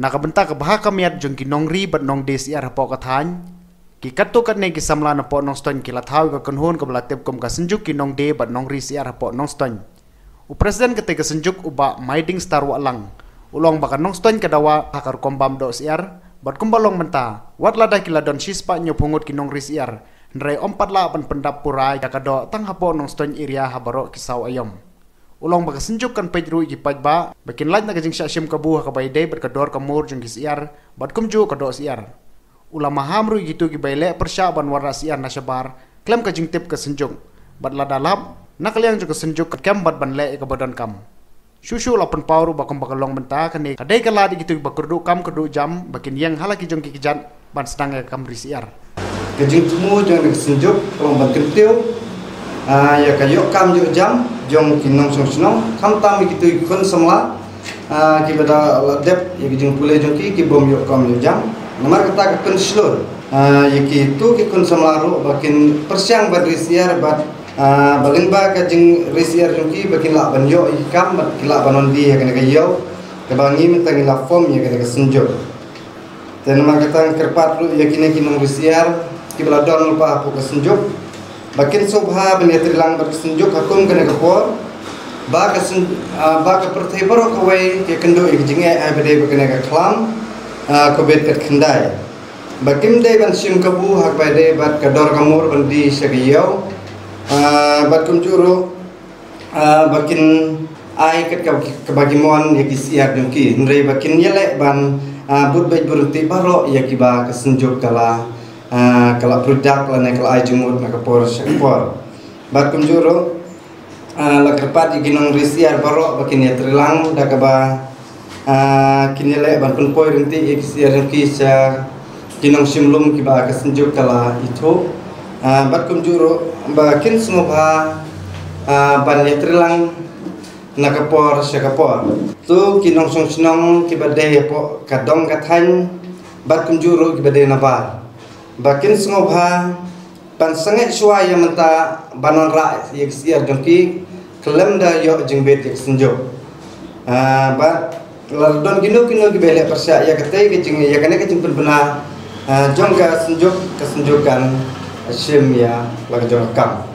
nakabenta ka baha kamiat jong ki Nongri bat Nongdie Syiar hapo kathan ki katto kat ne ki samla na po Nongstoiñ ki Thaw ka kunhun ka belatip kom ka Synjuk ki Nongdie bat Nongri Syiar hapo Nongstoiñ. U presiden kete ka Synjuk uba maiding star walang ulong baka Nongstoiñ kadawa hakar kombam do Syiar bat kumbalong menta wat lada kila don sispa nyo pungut ki Nongri Syiar nre ompat la pan pendap purai kakado tang hapo Nongstoiñ iria habaro kisaw ayom. Ulong baka Synjuk kan pejru ki pajba bakin laj na kajing syashim kabu hakabayde bat kador kamur jong ki Syiar bat kumju kado Syiar. Ulang mahamru gitu ki baile persya ban warna Syiar na syabar klem kajing tip ke Synjuk bat la dalap nakaliang juga Synjuk kem bat ban le ke badan kam. Susu lapan pauru bakom bakalong benta kane kadai kala di gitu bakurdu kam kerdu jam bakin yang halaki jong ki kijat ban sedang kam ri Syiar. Kajing temu jong ki Synjuk kolong ban kentiu ya kayo kam jo jam jong ki Nongstoiñ kam tam gitu ikon semla ki bada ladep ya kajing pule jong ki bom yo kam jo jam nomor kata ka kun slur ya ki tu ki kun semla ro bakin persiang ban ri Syiar bat bagin ba kajing ri Syiar jong ki bakin la ban yo ikam bat kila banon di ya kena kayo ke bangi mentang ila form ya kena ka Synjuk. Dan nomor kata kerpat ro ya kini ki Nongri Syiar ki bala don lupa apa ka Synjuk bakin sobha benetrilang bat Synjuk hakum kena khubor ba ka perthai baro kawai ke kendo ik jinge ai bade kena ka klam ko bet kat khandai bakim dei ban sim kabu hak bade bat kador kamur bandi sagayo bat kumjuro bakin ai kat ka bagimon ya ki Syiar jongki nrei bakin yele ban but bait berhenti baro ya ki ba ka Synjuk kala kalau produk lah nak kalau jumur nak kapor sekapor, bat kumjuro la kerpat di Nongri Syiar baru bakin ya terlang dah kaba kini le ban pun poi renti Syiar kisah kinong simlum kiba ka Synjuk kala itu bat kumjuro bakin sngewbha ban ya terlang nak kapor sekapor tu Nongstoiñ kiba deh po kadong kathan bat kumjuro kiba deh nabar bakin sngewbha pan sangat suai yang menta banon ra ya Syiar jongki klem da yo jingbet ya Synjuk bat lardon kino ki bele persya ya kate ke jing ya kane ke jingpynbna jong ka Synjuk kan sim ya lag jong kam